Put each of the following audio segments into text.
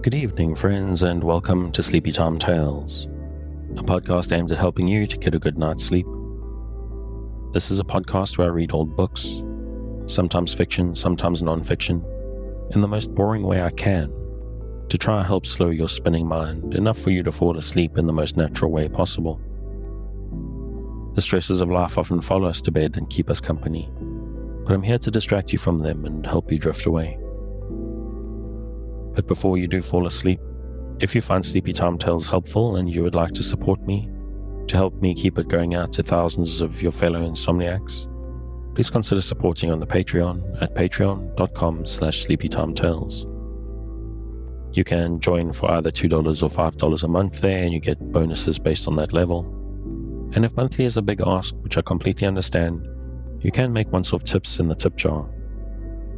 Good evening, friends, and welcome to Sleepy Time Tales, a podcast aimed at helping you to get a good night's sleep. This is a podcast where I read old books, sometimes fiction, sometimes non-fiction, in the most boring way I can, to try and help slow your spinning mind enough for you to fall asleep in the most natural way possible. The stresses of life often follow us to bed and keep us company, but I'm here to distract you from them and help you drift away. But before you do fall asleep, if you find Sleepy Time Tales helpful and you would like to support me, to help me keep it going out to thousands of your fellow insomniacs, please consider supporting on the Patreon at patreon.com/sleepytimetales. You can join for either $2 or $5 a month there, and you get bonuses based on that level. And if monthly is a big ask, which I completely understand, you can make once-off tips in the tip jar.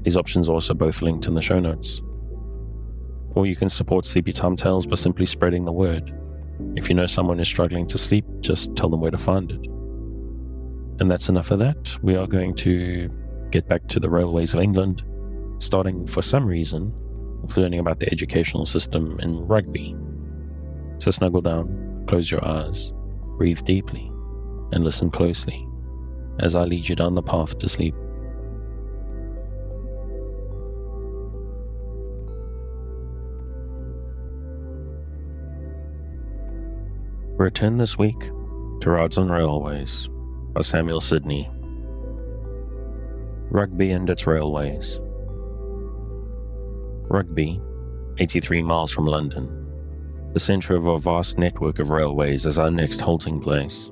These options are also both linked in the show notes. Or you can support Sleepy Time Tales by simply spreading the word. If you know someone who's struggling to sleep, just tell them where to find it. And that's enough of that. We are going to get back to the railways of England, starting for some reason with learning about the educational system in Rugby. So snuggle down, close your eyes, breathe deeply, and listen closely as I lead you down the path to sleep. Return this week to Rides on Railways by Samuel Sidney. Rugby and its railways. Rugby, 83 miles from London, the centre of a vast network of railways, is our next halting place.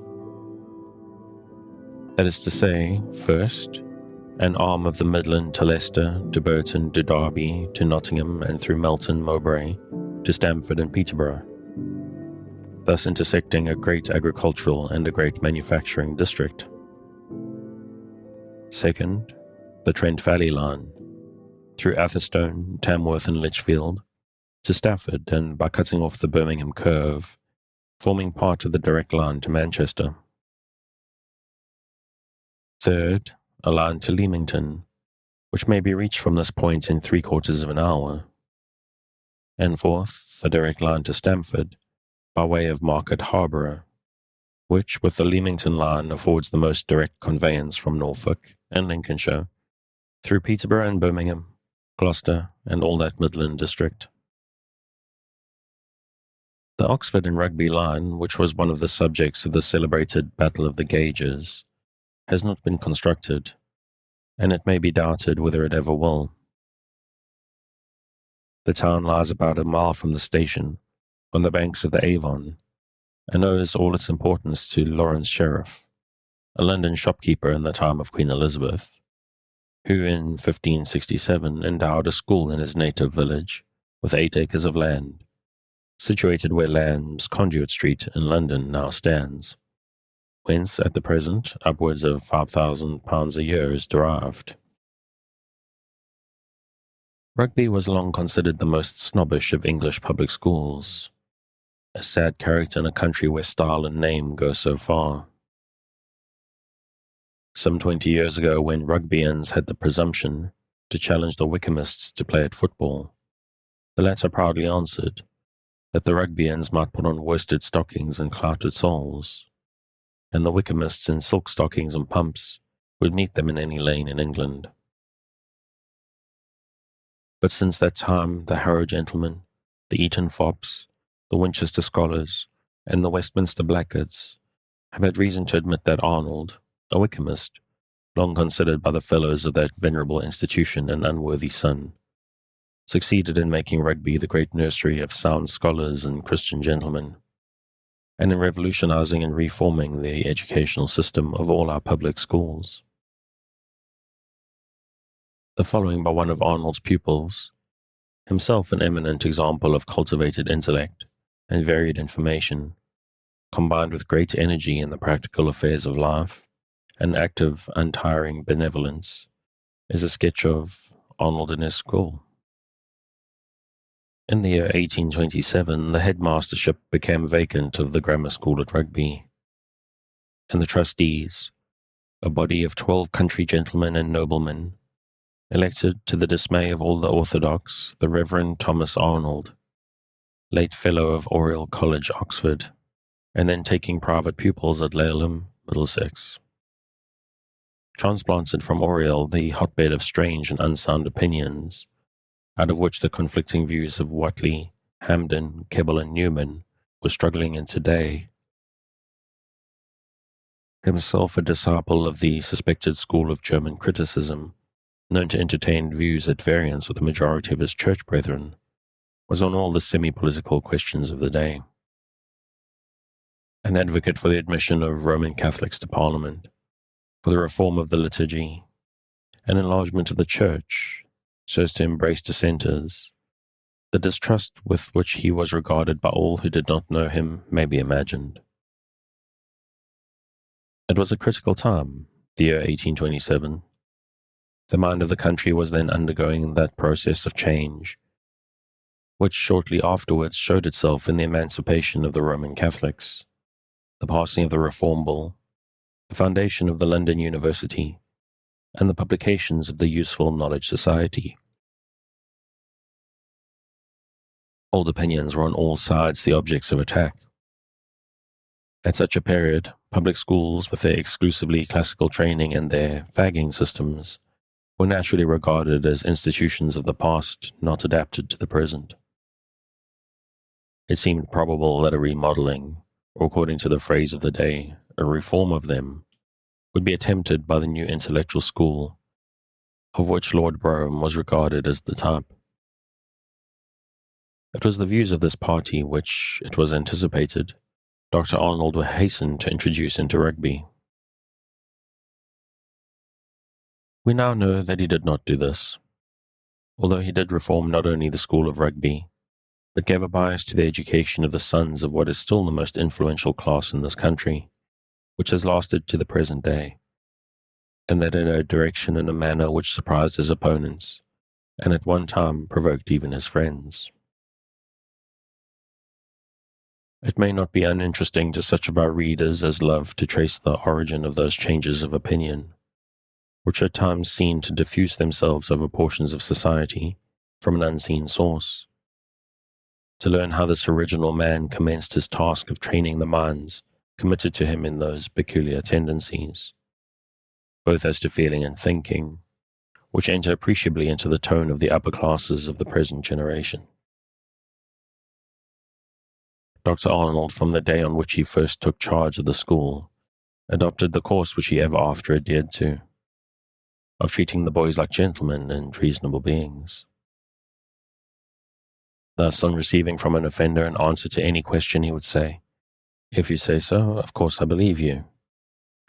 That is to say, first, an arm of the Midland to Leicester, to Burton, to Derby, to Nottingham, and through Melton, Mowbray, to Stamford and Peterborough, thus intersecting a great agricultural and a great manufacturing district. Second, the Trent Valley line, through Atherstone, Tamworth and Lichfield, to Stafford, and by cutting off the Birmingham curve, forming part of the direct line to Manchester. Third, a line to Leamington, which may be reached from this point in 3/4 of an hour. And fourth, a direct line to Stamford, by way of Market Harborough, which, with the Leamington line, affords the most direct conveyance from Norfolk and Lincolnshire, through Peterborough and Birmingham, Gloucester, and all that Midland district. The Oxford and Rugby line, which was one of the subjects of the celebrated Battle of the Gauges, has not been constructed, and it may be doubted whether it ever will. The town lies about a mile from the station, on the banks of the Avon, and owes all its importance to Lawrence Sheriff, a London shopkeeper in the time of Queen Elizabeth, who in 1567 endowed a school in his native village with 8 acres of land, situated where Lamb's Conduit Street in London now stands, whence at the present upwards of £5,000 a year is derived. Rugby was long considered the most snobbish of English public schools, a sad character in a country where style and name go so far. Some 20 years ago, when Rugbyians had the presumption to challenge the Wykehamists to play at football, the latter proudly answered that the Rugbyians might put on worsted stockings and clouted soles, and the Wykehamists in silk stockings and pumps would meet them in any lane in England. But since that time, the Harrow gentlemen, the Eton fops, the Winchester scholars, and the Westminster blackguards have had reason to admit that Arnold, a Wykehamist, long considered by the fellows of that venerable institution an unworthy son, succeeded in making Rugby the great nursery of sound scholars and Christian gentlemen, and in revolutionizing and reforming the educational system of all our public schools. The following by one of Arnold's pupils, himself an eminent example of cultivated intellect and varied information, combined with great energy in the practical affairs of life and active, untiring benevolence, is a sketch of Arnold in his school. In the year 1827, the headmastership became vacant of the grammar school at Rugby, and the trustees, a body of 12 country gentlemen and noblemen, elected, to the dismay of all the orthodox, the Reverend Thomas Arnold, late Fellow of Oriel College, Oxford, and then taking private pupils at Laleham, Middlesex. Transplanted from Oriel, the hotbed of strange and unsound opinions, out of which the conflicting views of Whatley, Hampden, Keble, and Newman were struggling in today. Himself a disciple of the suspected school of German criticism, known to entertain views at variance with the majority of his church brethren, was on all the semi-political questions of the day. An advocate for the admission of Roman Catholics to Parliament, for the reform of the liturgy, an enlargement of the church, so as to embrace dissenters, the distrust with which he was regarded by all who did not know him may be imagined. It was a critical time, the year 1827. The mind of the country was then undergoing that process of change, which shortly afterwards showed itself in the emancipation of the Roman Catholics, the passing of the Reform Bill, the foundation of the London University, and the publications of the Useful Knowledge Society. Old opinions were on all sides the objects of attack. At such a period, public schools, with their exclusively classical training and their fagging systems, were naturally regarded as institutions of the past not adapted to the present. It seemed probable that a remodeling, or according to the phrase of the day, a reform of them, would be attempted by the new intellectual school, of which Lord Brougham was regarded as the type. It was the views of this party which, it was anticipated, Dr. Arnold would hasten to introduce into Rugby. We now know that he did not do this, although he did reform not only the school of Rugby, but gave a bias to the education of the sons of what is still the most influential class in this country, which has lasted to the present day, and that in a direction and a manner which surprised his opponents, and at one time provoked even his friends. It may not be uninteresting to such of our readers as love to trace the origin of those changes of opinion, which at times seem to diffuse themselves over portions of society from an unseen source, to learn how this original man commenced his task of training the minds committed to him in those peculiar tendencies, both as to feeling and thinking, which enter appreciably into the tone of the upper classes of the present generation. Dr. Arnold, from the day on which he first took charge of the school, adopted the course which he ever after adhered to, of treating the boys like gentlemen and reasonable beings. Thus, on receiving from an offender an answer to any question, he would say, "If you say so, of course I believe you,"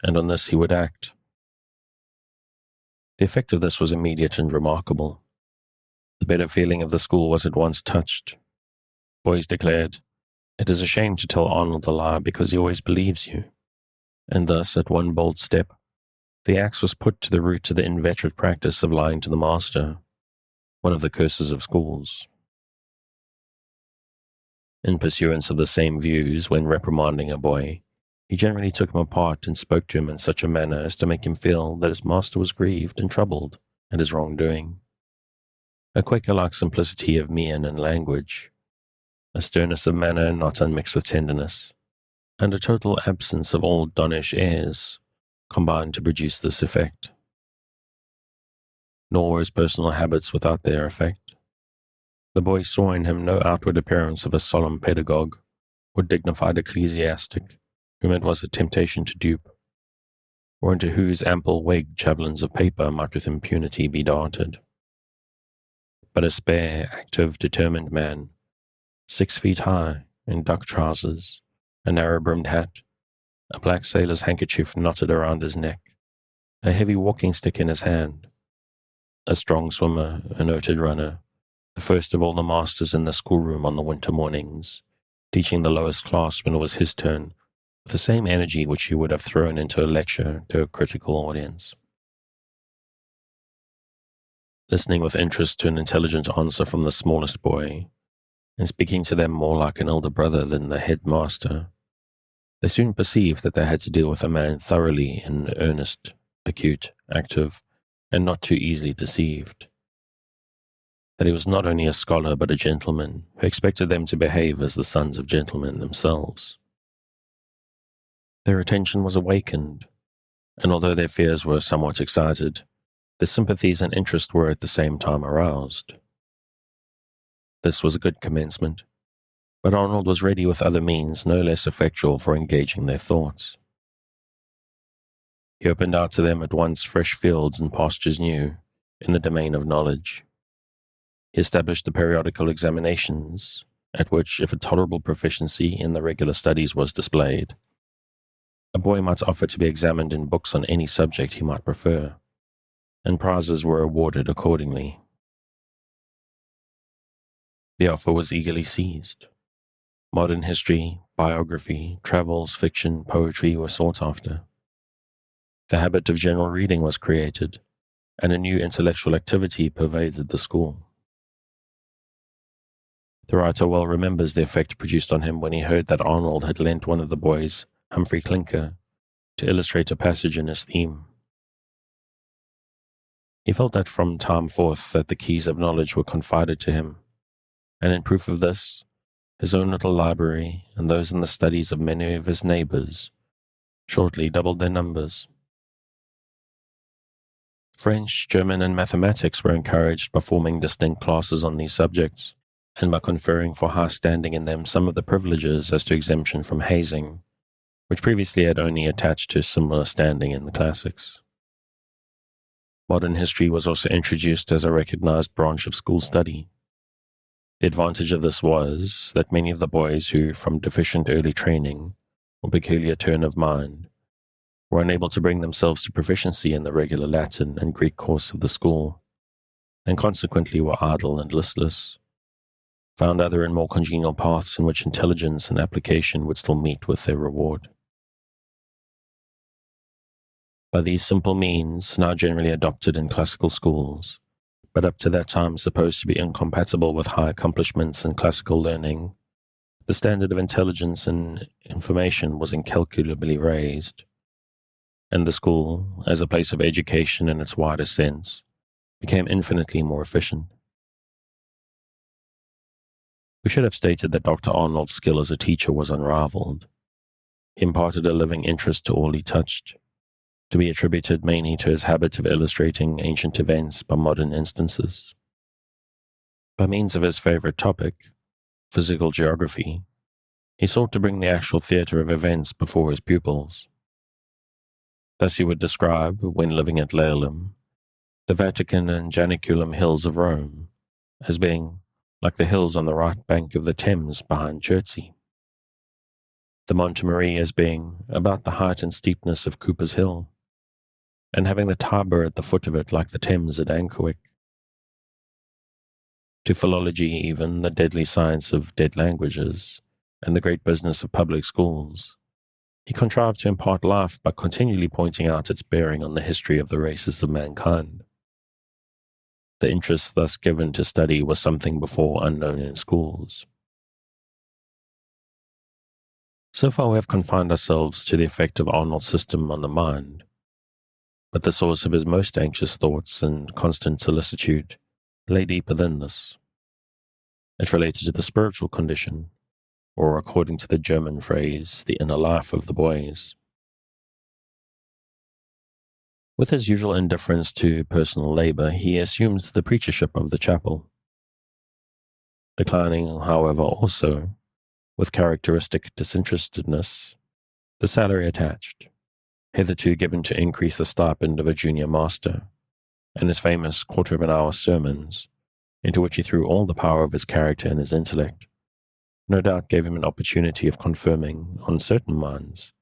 and on this he would act. The effect of this was immediate and remarkable. The better feeling of the school was at once touched. Boys declared, "It is a shame to tell Arnold a lie because he always believes you," and thus, at one bold step, the axe was put to the root to the inveterate practice of lying to the master, one of the curses of schools. In pursuance of the same views, when reprimanding a boy, he generally took him apart and spoke to him in such a manner as to make him feel that his master was grieved and troubled at his wrongdoing. A Quaker-like simplicity of mien and language, a sternness of manner not unmixed with tenderness, and a total absence of all donnish airs, combined to produce this effect. Nor were his personal habits without their effect. The boy saw in him no outward appearance of a solemn pedagogue or dignified ecclesiastic whom it was a temptation to dupe, or into whose ample wig javelins of paper might with impunity be darted. But a spare, active, determined man, 6 feet high, in duck trousers, a narrow-brimmed hat, a black sailor's handkerchief knotted around his neck, a heavy walking stick in his hand, a strong swimmer, a noted runner, the first of all the masters in the schoolroom on the winter mornings, teaching the lowest class when it was his turn, with the same energy which he would have thrown into a lecture to a critical audience. Listening with interest to an intelligent answer from the smallest boy, and speaking to them more like an elder brother than the headmaster, they soon perceived that they had to deal with a man thoroughly in earnest, acute, active, and not too easily deceived. that he was not only a scholar but a gentleman who expected them to behave as the sons of gentlemen themselves. Their attention was awakened, and although their fears were somewhat excited, their sympathies and interest were at the same time aroused. This was a good commencement, but Arnold was ready with other means no less effectual for engaging their thoughts. He opened out to them at once fresh fields and pastures new in the domain of knowledge. He established the periodical examinations, at which, if a tolerable proficiency in the regular studies was displayed, a boy might offer to be examined in books on any subject he might prefer, and prizes were awarded accordingly. The offer was eagerly seized. Modern history, biography, travels, fiction, poetry were sought after. The habit of general reading was created, and a new intellectual activity pervaded the school. The writer well remembers the effect produced on him when he heard that Arnold had lent one of the boys, Humphrey Clinker, to illustrate a passage in his theme. He felt that from time forth that the keys of knowledge were confided to him, and in proof of this, his own little library and those in the studies of many of his neighbors shortly doubled their numbers. French, German, and mathematics were encouraged by forming distinct classes on these subjects, and by conferring for high standing in them some of the privileges as to exemption from hazing, which previously had only attached to similar standing in the classics. Modern history was also introduced as a recognized branch of school study. The advantage of this was that many of the boys who, from deficient early training or peculiar turn of mind, were unable to bring themselves to proficiency in the regular Latin and Greek course of the school, and consequently were idle and listless, found other and more congenial paths in which intelligence and application would still meet with their reward. By these simple means, now generally adopted in classical schools, but up to that time supposed to be incompatible with high accomplishments and classical learning, the standard of intelligence and information was incalculably raised, and the school, as a place of education in its widest sense, became infinitely more efficient. We should have stated that Dr. Arnold's skill as a teacher was unrivaled. He imparted a living interest to all he touched, to be attributed mainly to his habit of illustrating ancient events by modern instances. By means of his favorite topic, physical geography, he sought to bring the actual theater of events before his pupils. Thus he would describe, when living at Laleham, the Vatican and Janiculum hills of Rome as being like the hills on the right bank of the Thames behind Traci, the Monte Marie as being about the height and steepness of Cooper's Hill, and having the Tiber at the foot of it like the Thames at Ankerwick. To philology even, the deadly science of dead languages, and the great business of public schools, he contrived to impart life by continually pointing out its bearing on the history of the races of mankind. The interest thus given to study was something before unknown in schools. So far we have confined ourselves to the effect of Arnold's system on the mind, but the source of his most anxious thoughts and constant solicitude lay deeper than this. It related to the spiritual condition, or according to the German phrase, the inner life of the boys. With his usual indifference to personal labor, he assumed the preachership of the chapel, declining, however, also, with characteristic disinterestedness, the salary attached, hitherto given to increase the stipend of a junior master, and his famous quarter-of-an-hour sermons, into which he threw all the power of his character and his intellect, no doubt gave him an opportunity of confirming, on certain minds,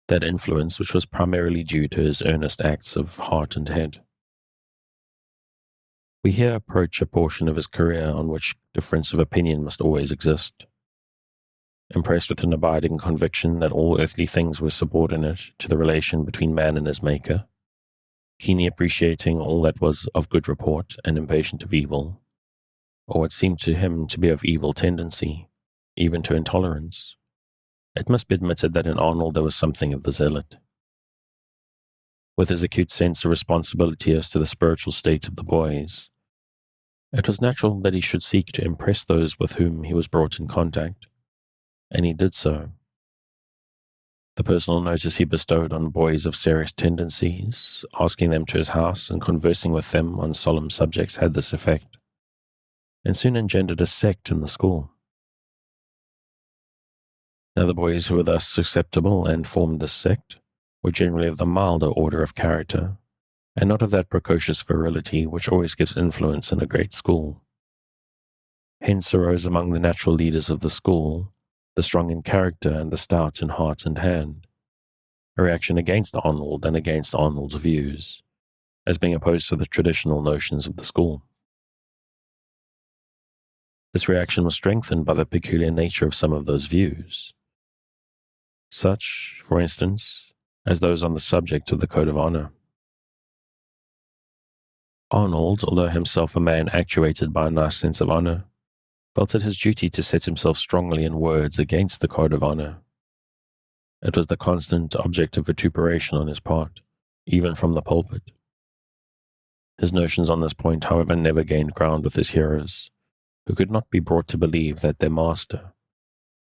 that influence which was primarily due to his earnest acts of heart and head. We here approach a portion of his career on which difference of opinion must always exist. Impressed with an abiding conviction that all earthly things were subordinate to the relation between man and his Maker, keenly appreciating all that was of good report and impatient of evil, or what seemed to him to be of evil tendency, even to intolerance, it must be admitted that in Arnold there was something of the zealot. With his acute sense of responsibility as to the spiritual state of the boys, It was natural that he should seek to impress those with whom he was brought in contact, and he did so. The personal notice he bestowed on boys of serious tendencies, asking them to his house and conversing with them on solemn subjects had this effect, and soon engendered a sect in the school. Now the boys who were thus susceptible and formed this sect were generally of the milder order of character, and not of that precocious virility which always gives influence in a great school. Hence arose among the natural leaders of the school the strong in character and the stout in heart and hand, a reaction against Arnold and against Arnold's views, as being opposed to the traditional notions of the school. This reaction was strengthened by the peculiar nature of some of those views, such, for instance, as those on the subject of the code of honor. Arnold, although himself a man actuated by a nice sense of honor, felt it his duty to set himself strongly in words against the code of honor. It was the constant object of vituperation on his part, even from the pulpit. His notions on this point, however, never gained ground with his hearers, who could not be brought to believe that their master,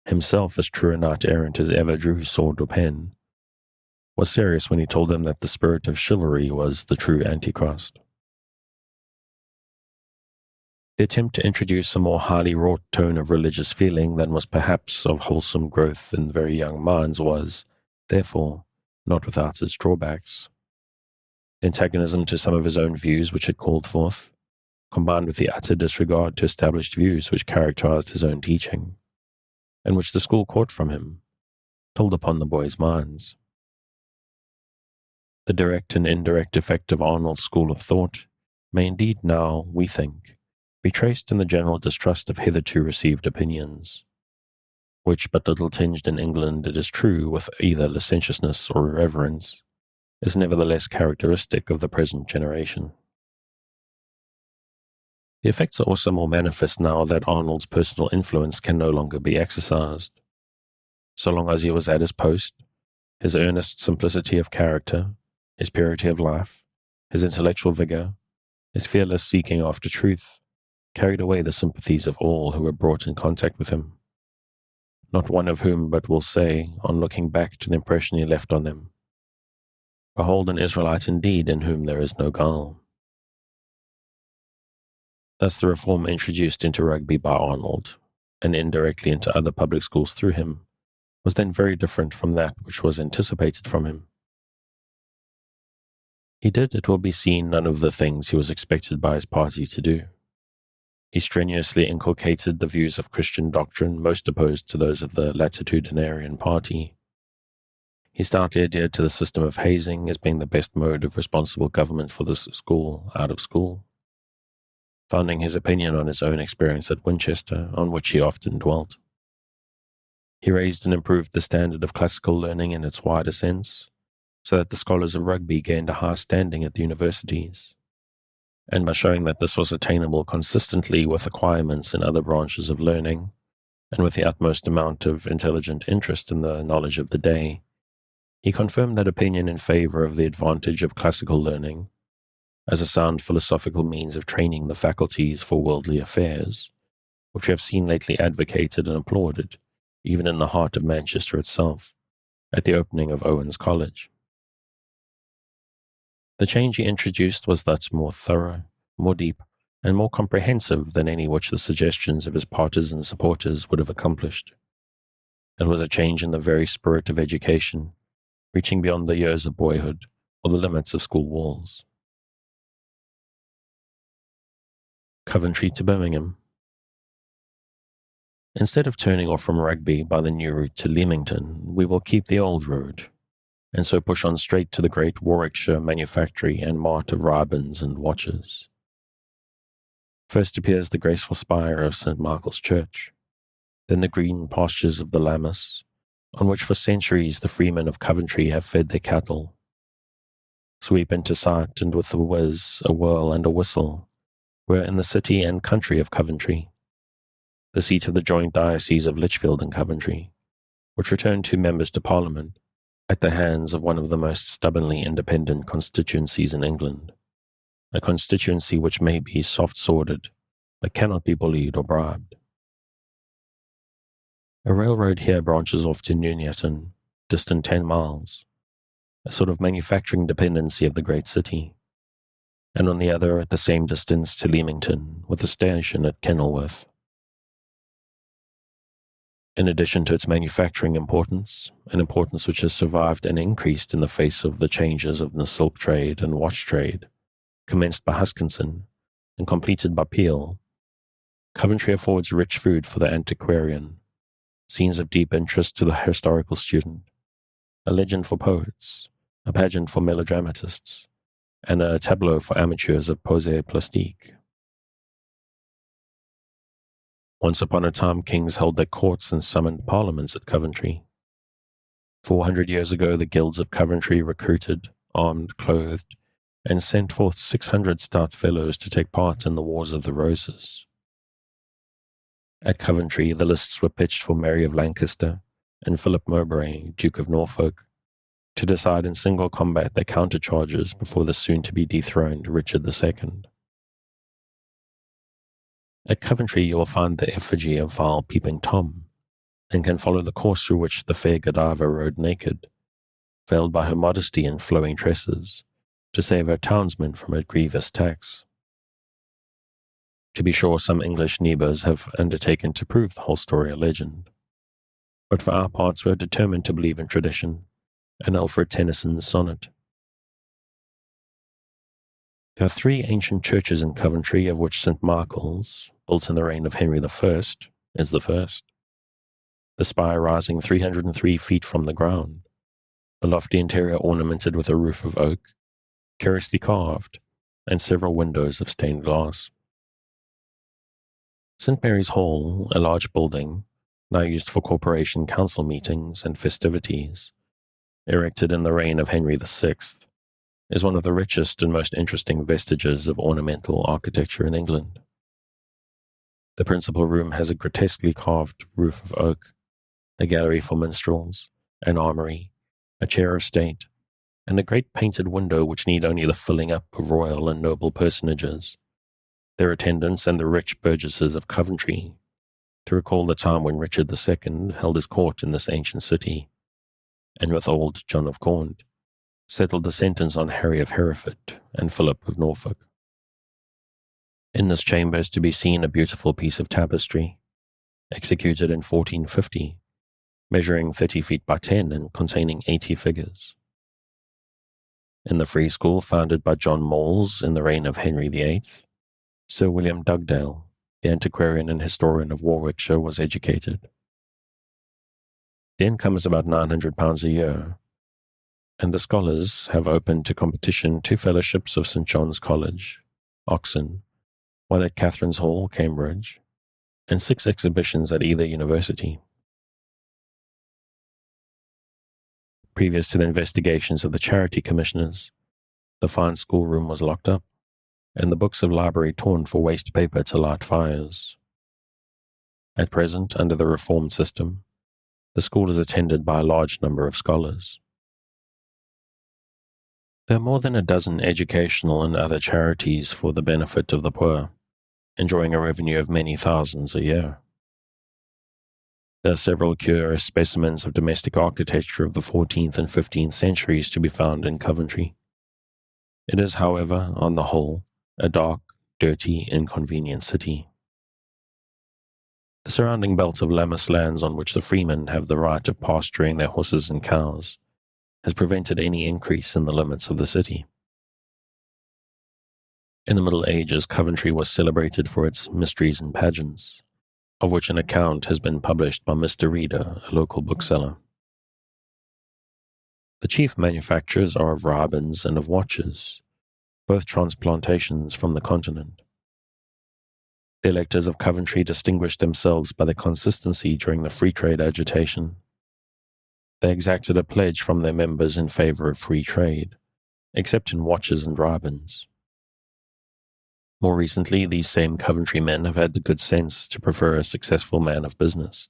himself as true a knight-errant as ever drew sword or pen, was serious when he told them that the spirit of chivalry was the true Antichrist. The attempt to introduce a more highly wrought tone of religious feeling than was perhaps of wholesome growth in very young minds was, therefore, not without its drawbacks. The antagonism to some of his own views which it called forth, combined with the utter disregard to established views which characterized his own teaching, and which the school caught from him, told upon the boys' minds. The direct and indirect effect of Arnold's school of thought may indeed now, we think, be traced in the general distrust of hitherto received opinions, which, but little tinged in England, it is true, with either licentiousness or irreverence, is nevertheless characteristic of the present generation. The effects are also more manifest now that Arnold's personal influence can no longer be exercised. So long as he was at his post, his earnest simplicity of character, his purity of life, his intellectual vigor, his fearless seeking after truth, carried away the sympathies of all who were brought in contact with him, not one of whom but will say, on looking back to the impression he left on them, "Behold an Israelite indeed in whom there is no guile." Thus the reform introduced into Rugby by Arnold, and indirectly into other public schools through him, was then very different from that which was anticipated from him. He did, it will be seen, none of the things he was expected by his party to do. He strenuously inculcated the views of Christian doctrine most opposed to those of the latitudinarian party. He stoutly adhered to the system of hazing as being the best mode of responsible government for the school out of school, founding his opinion on his own experience at Winchester, on which he often dwelt. He raised and improved the standard of classical learning in its wider sense, so that the scholars of Rugby gained a high standing at the universities, and by showing that this was attainable consistently with acquirements in other branches of learning, and with the utmost amount of intelligent interest in the knowledge of the day, he confirmed that opinion in favor of the advantage of classical learning, as a sound philosophical means of training the faculties for worldly affairs, which we have seen lately advocated and applauded, even in the heart of Manchester itself, at the opening of Owen's College. The change he introduced was thus more thorough, more deep, and more comprehensive than any which the suggestions of his partisan supporters would have accomplished. It was a change in the very spirit of education, reaching beyond the years of boyhood or the limits of school walls. Coventry to Birmingham. Instead of turning off from Rugby by the new route to Leamington, we will keep the old road, and so push on straight to the great Warwickshire manufactory and mart of ribbons and watches. First appears the graceful spire of St. Michael's Church, then the green pastures of the Lammas, on which for centuries the freemen of Coventry have fed their cattle. Sweep into sight, and with a whiz, a whirl, and a whistle, we're in the city and country of Coventry, the seat of the joint diocese of Lichfield and Coventry, which returned 2 members to Parliament, at the hands of one of the most stubbornly independent constituencies in England, a constituency which may be soft-sworded, but cannot be bullied or bribed. A railroad here branches off to Nuneaton, distant 10 miles, a sort of manufacturing dependency of the great city, and on the other at the same distance to Leamington, with a station at Kenilworth. In addition to its manufacturing importance, an importance which has survived and increased in the face of the changes of the silk trade and watch trade, commenced by Huskinson and completed by Peel, Coventry affords rich food for the antiquarian, scenes of deep interest to the historical student, a legend for poets, a pageant for melodramatists, and a tableau for amateurs of posé plastique. Once upon a time, kings held their courts and summoned parliaments at Coventry. 400 years ago, the guilds of Coventry recruited, armed, clothed, and sent forth 600 stout fellows to take part in the Wars of the Roses. At Coventry, the lists were pitched for Mary of Lancaster and Philip Mowbray, Duke of Norfolk, to decide in single combat their countercharges before the soon-to-be dethroned Richard II. At Coventry you will find the effigy of vile Peeping Tom, and can follow the course through which the fair Godiva rode naked, veiled by her modesty and flowing tresses, to save her townsmen from a grievous tax. To be sure, some English neighbours have undertaken to prove the whole story a legend, but for our parts we are determined to believe in tradition and Alfred Tennyson's sonnet. There are 3 ancient churches in Coventry, of which St. Michael's, built in the reign of Henry I, is the first, the spire rising 303 feet from the ground, the lofty interior ornamented with a roof of oak, curiously carved, and several windows of stained glass. St. Mary's Hall, a large building, now used for corporation council meetings and festivities, erected in the reign of Henry VI, is one of the richest and most interesting vestiges of ornamental architecture in England. The principal room has a grotesquely carved roof of oak, a gallery for minstrels, an armory, a chair of state, and a great painted window which need only the filling up of royal and noble personages, their attendants and the rich burgesses of Coventry, to recall the time when Richard II held his court in this ancient city, and with old John of Gaunt, settled the sentence on Harry of Hereford and Philip of Norfolk. In this chamber is to be seen a beautiful piece of tapestry, executed in 1450, measuring 30 feet by 10 and containing 80 figures. In the Free School founded by John Moles in the reign of Henry VIII, Sir William Dugdale, the antiquarian and historian of Warwickshire, was educated. The income is about £900 a year, and the scholars have opened to competition 2 fellowships of St. John's College, Oxon, 1 at Catherine's Hall, Cambridge, and 6 exhibitions at either university. Previous to the investigations of the charity commissioners, the fine schoolroom was locked up, and the books of library torn for waste paper to light fires. At present, under the reformed system, the school is attended by a large number of scholars. There are more than a dozen educational and other charities for the benefit of the poor, enjoying a revenue of many thousands a year. There are several curious specimens of domestic architecture of the 14th and 15th centuries to be found in Coventry. It is, however, on the whole, a dark, dirty, inconvenient city. The surrounding belt of lammas lands on which the freemen have the right of pasturing their horses and cows has prevented any increase in the limits of the city. In the Middle Ages, Coventry was celebrated for its mysteries and pageants, of which an account has been published by Mr. Reader, a local bookseller. The chief manufactures are of ribands and of watches, both transplantations from the continent. The electors of Coventry distinguished themselves by their consistency during the free trade agitation. They exacted a pledge from their members in favor of free trade, except in watches and ribands. More recently, these same Coventry men have had the good sense to prefer a successful man of business,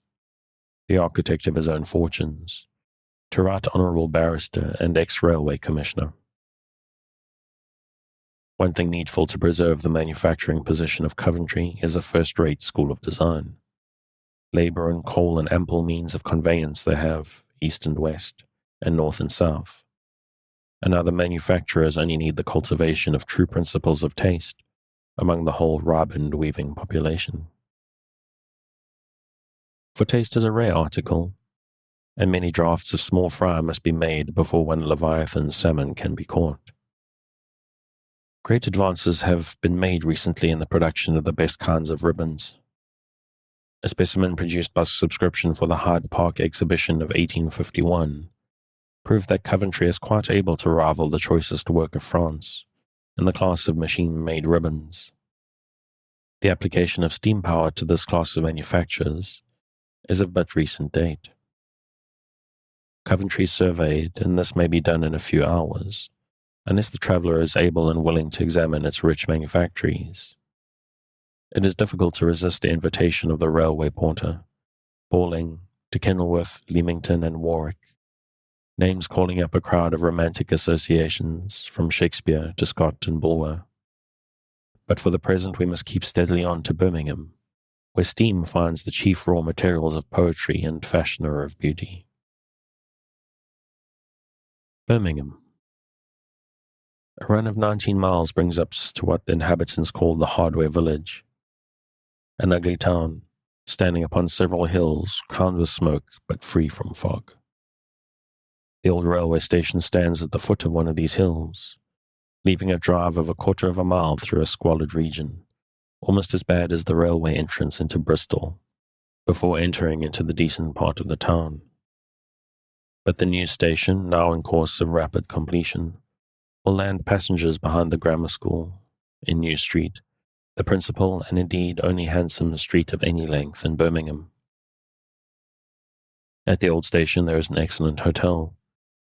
the architect of his own fortunes, to Right Honourable Barrister and ex-Railway Commissioner. One thing needful to preserve the manufacturing position of Coventry is a first-rate school of design. Labour and coal and ample means of conveyance they have, east and west, and north and south. And other manufacturers only need the cultivation of true principles of taste among the whole riband weaving population. For taste is a rare article, and many draughts of small fry must be made before one Leviathan salmon can be caught. Great advances have been made recently in the production of the best kinds of ribbons. A specimen produced by subscription for the Hyde Park exhibition of 1851 proved that Coventry is quite able to rival the choicest work of France in the class of machine-made ribbons. The application of steam power to this class of manufactures is of but recent date. Coventry surveyed, and this may be done in a few hours, unless the traveller is able and willing to examine its rich manufactories. It is difficult to resist the invitation of the railway porter, bawling to Kenilworth, Leamington, and Warwick, names calling up a crowd of romantic associations from Shakespeare to Scott and Bulwer. But for the present we must keep steadily on to Birmingham, where steam finds the chief raw materials of poetry and fashioner of beauty. Birmingham. A run of 19 miles brings us to what the inhabitants call the Hardware Village, an ugly town, standing upon several hills, crowned with smoke, but free from fog. The old railway station stands at the foot of one of these hills, leaving a drive of a quarter of a mile through a squalid region, almost as bad as the railway entrance into Bristol, before entering into the decent part of the town. But the new station, now in course of rapid completion, will land passengers behind the grammar school, in New Street, the principal and indeed only handsome street of any length in Birmingham. At the old station there is an excellent hotel,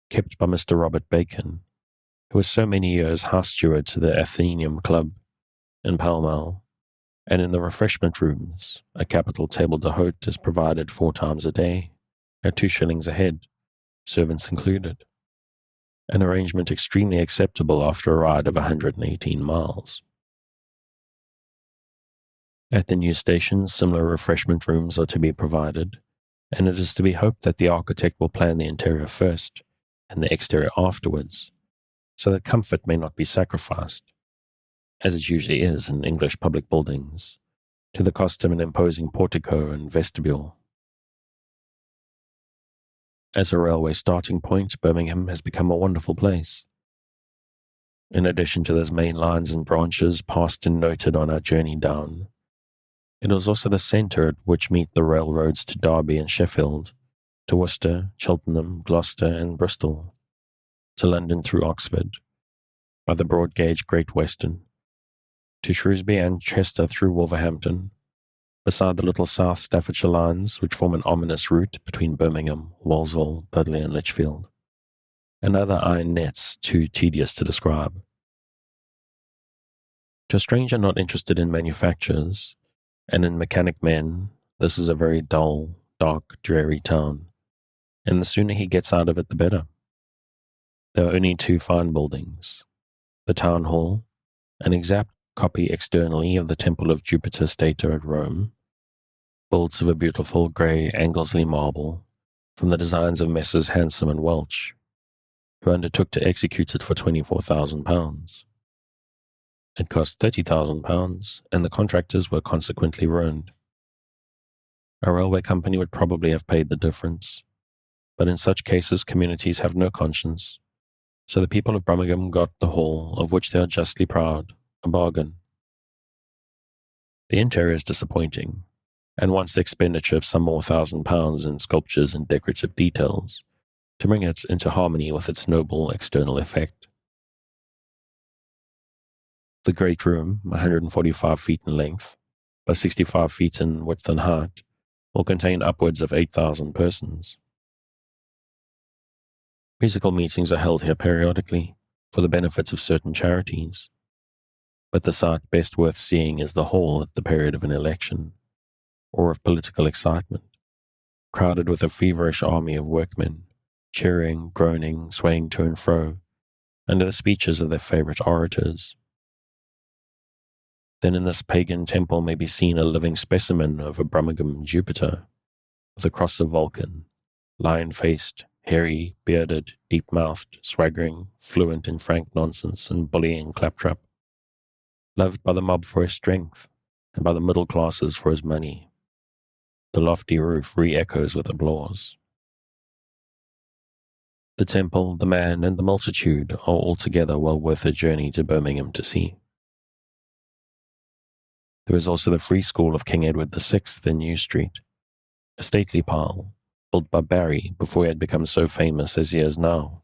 kept by Mr. Robert Bacon, who was so many years house steward to the Athenaeum Club in Pall Mall, and in the refreshment rooms a capital table d'hôte is provided 4 times a day, at 2 shillings a head, servants included, an arrangement extremely acceptable after a ride of 118 miles. At the new station, similar refreshment rooms are to be provided, and it is to be hoped that the architect will plan the interior first, and the exterior afterwards, so that comfort may not be sacrificed, as it usually is in English public buildings, to the cost of an imposing portico and vestibule. As a railway starting point, Birmingham has become a wonderful place. In addition to those main lines and branches passed and noted on our journey down, it is also the centre at which meet the railroads to Derby and Sheffield, to Worcester, Cheltenham, Gloucester, and Bristol, to London through Oxford, by the broad gauge Great Western, to Shrewsbury and Chester through Wolverhampton, beside the little South Staffordshire lines which form an ominous route between Birmingham, Walsall, Dudley, and Lichfield, and other iron nets too tedious to describe. To a stranger not interested in manufactures, and in mechanic men, this is a very dull, dark, dreary town, and the sooner he gets out of it the better. There are only 2 fine buildings, the Town Hall, an exact copy externally of the Temple of Jupiter Stator at Rome, built of a beautiful grey Anglesey marble from the designs of Messrs. Hansom and Welch, who undertook to execute it for £24,000. It cost £30,000, and the contractors were consequently ruined. A railway company would probably have paid the difference, but in such cases communities have no conscience, so the people of Birmingham got the hall, of which they are justly proud, a bargain. The interior is disappointing, and wants the expenditure of some more £1,000 in sculptures and decorative details to bring it into harmony with its noble external effect. The great room, 145 feet in length, by 65 feet in width and height, will contain upwards of 8,000 persons. Musical meetings are held here periodically, for the benefit of certain charities, but the sight best worth seeing is the hall at the period of an election, or of political excitement, crowded with a feverish army of workmen, cheering, groaning, swaying to and fro, under the speeches of their favourite orators, then in this pagan temple may be seen a living specimen of a Birmingham Jupiter, with a cross of Vulcan, lion-faced, hairy, bearded, deep-mouthed, swaggering, fluent in frank nonsense and bullying claptrap, loved by the mob for his strength, and by the middle classes for his money. The lofty roof re-echoes with applause. The temple, the man, and the multitude are altogether well worth a journey to Birmingham to see. There is also the Free School of King Edward VI in New Street, a stately pile, built by Barry before he had become so famous as he is now,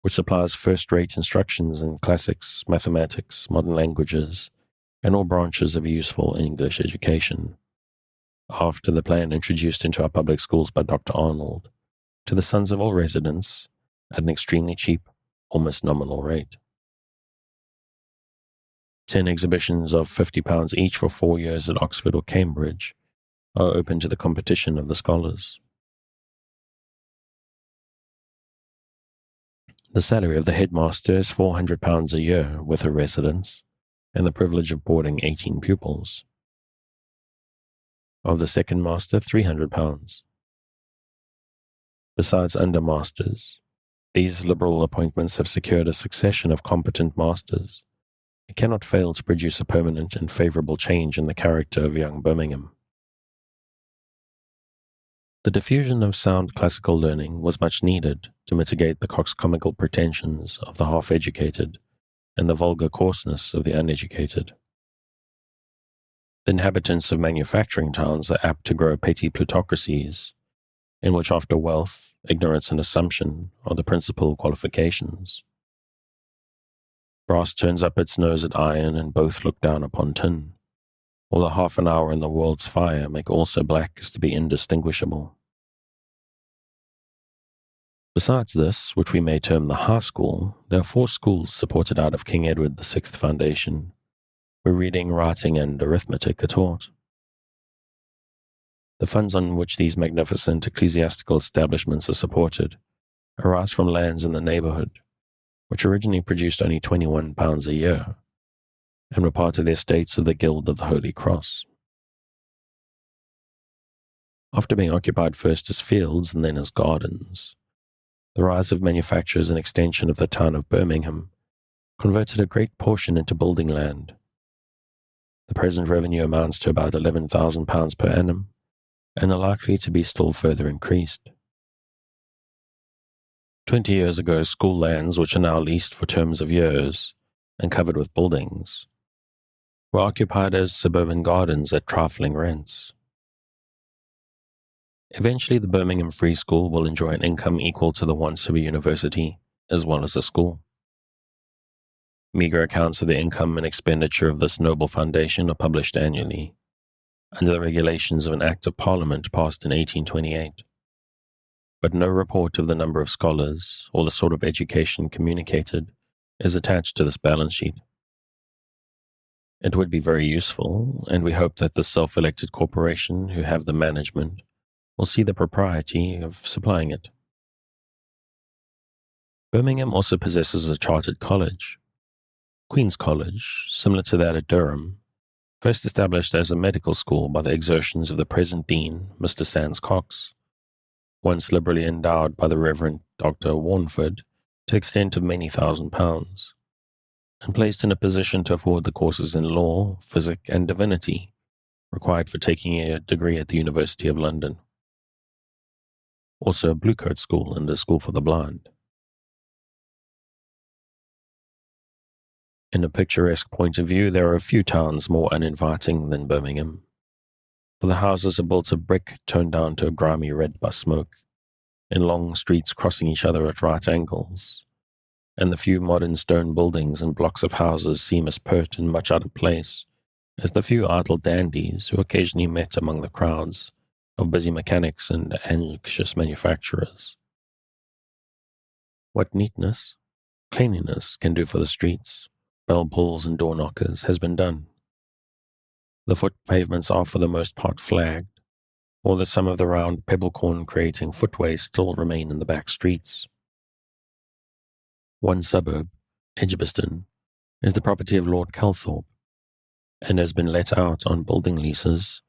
which supplies first-rate instructions in classics, mathematics, modern languages, and all branches of useful English education, after the plan introduced into our public schools by Dr. Arnold, to the sons of all residents, at an extremely cheap, almost nominal rate. 10 exhibitions of £50 each for 4 years at Oxford or Cambridge are open to the competition of the scholars. The salary of the headmaster is £400 a year with a residence, and the privilege of boarding 18 pupils. Of the second master, £300. Besides undermasters, these liberal appointments have secured a succession of competent masters. It cannot fail to produce a permanent and favourable change in the character of young Birmingham. The diffusion of sound classical learning was much needed to mitigate the coxcomical pretensions of the half-educated and the vulgar coarseness of the uneducated. The inhabitants of manufacturing towns are apt to grow petty plutocracies, in which after wealth, ignorance and assumption are the principal qualifications. Brass turns up its nose at iron and both look down upon tin, while the half an hour in the world's fire make all so black as to be indistinguishable. Besides this, which we may term the High School, there are 4 schools supported out of King Edward VI Foundation, where reading, writing, and arithmetic are taught. The funds on which these magnificent ecclesiastical establishments are supported arise from lands in the neighbourhood, which originally produced only £21 a year, and were part of the estates of the Guild of the Holy Cross. After being occupied first as fields and then as gardens, the rise of manufactures and extension of the town of Birmingham converted a great portion into building land. The present revenue amounts to about £11,000 per annum, and are likely to be still further increased. 20 years ago, school lands, which are now leased for terms of years and covered with buildings, were occupied as suburban gardens at trifling rents. Eventually, the Birmingham Free School will enjoy an income equal to the wants of a university, as well as a school. Meagre accounts of the income and expenditure of this noble foundation are published annually, under the regulations of an Act of Parliament passed in 1828. But no report of the number of scholars or the sort of education communicated is attached to this balance sheet. It would be very useful, and we hope that the self-elected corporation who have the management will see the propriety of supplying it. Birmingham also possesses a chartered college. Queen's College, similar to that at Durham, first established as a medical school by the exertions of the present Dean, Mr. Sands Cox, once liberally endowed by the Reverend Dr. Warnford to the extent of many £1,000s, and placed in a position to afford the courses in law, physic, and divinity required for taking a degree at the University of London. Also a Bluecoat School and a school for the blind. In a picturesque point of view, there are a few towns more uninviting than Birmingham, for the houses are built of brick toned down to a grimy red by smoke, in long streets crossing each other at right angles, and the few modern stone buildings and blocks of houses seem as pert and much out of place as the few idle dandies who occasionally met among the crowds of busy mechanics and anxious manufacturers. What neatness, cleanliness can do for the streets, bell pulls and door knockers, has been done. The foot pavements are for the most part flagged, although some of the round pebble-corn creating footways still remain in the back streets. One suburb, Edgbaston, is the property of Lord Calthorpe, and has been let out on building leases,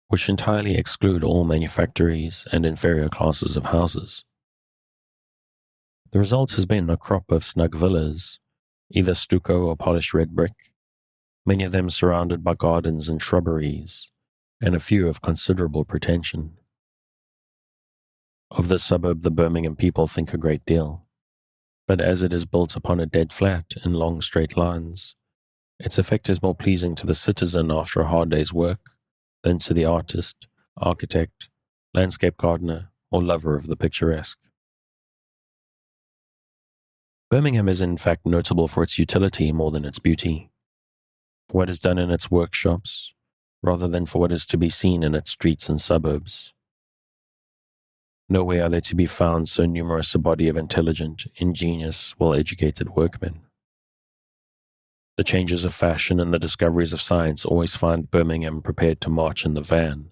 which entirely exclude all manufactories and inferior classes of houses. The result has been a crop of snug villas, either stucco or polished red brick, many of them surrounded by gardens and shrubberies, and a few of considerable pretension. Of this suburb the Birmingham people think a great deal, but as it is built upon a dead flat in long straight lines, its effect is more pleasing to the citizen after a hard day's work than to the artist, architect, landscape gardener, or lover of the picturesque. Birmingham is in fact notable for its utility more than its beauty, for what is done in its workshops, rather than for what is to be seen in its streets and suburbs. Nowhere are there to be found so numerous a body of intelligent, ingenious, well-educated workmen. The changes of fashion and the discoveries of science always find Birmingham prepared to march in the van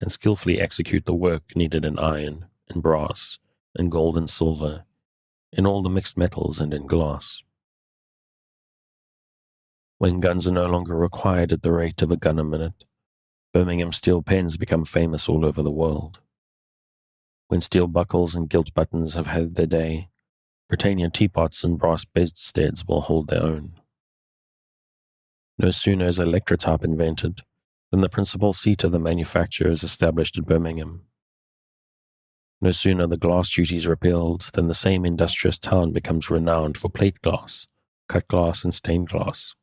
and skillfully execute the work needed in iron, in brass, in gold and silver, in all the mixed metals and in glass. When guns are no longer required at the rate of a gun a minute, Birmingham steel pens become famous all over the world. When steel buckles and gilt buttons have had their day, Britannia teapots and brass bedsteads will hold their own. No sooner is electrotype invented than the principal seat of the manufacture is established at Birmingham. No sooner the glass duties repealed than the same industrious town becomes renowned for plate glass, cut glass, and stained glass.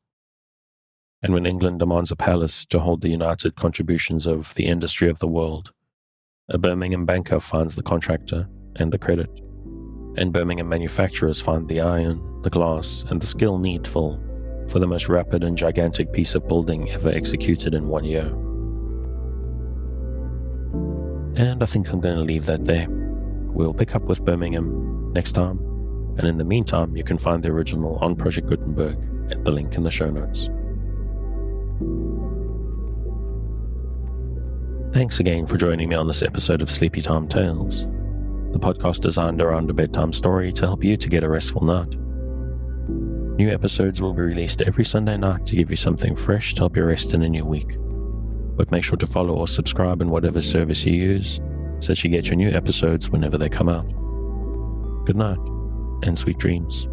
And when England demands a palace to hold the united contributions of the industry of the world, a Birmingham banker finds the contractor and the credit, and Birmingham manufacturers find the iron, the glass, and the skill needful for the most rapid and gigantic piece of building ever executed in 1 year. And I think I'm going to leave that there. We'll pick up with Birmingham next time, and in the meantime, you can find the original on Project Gutenberg at the link in the show notes. Thanks again for joining me on this episode of Sleepy Time Tales, the podcast designed around a bedtime story to help you to get a restful night. New episodes will be released every Sunday night to give you something fresh to help you rest in a new week. But make sure to follow or subscribe in whatever service you use so that you get your new episodes whenever they come out. Good night, and sweet dreams.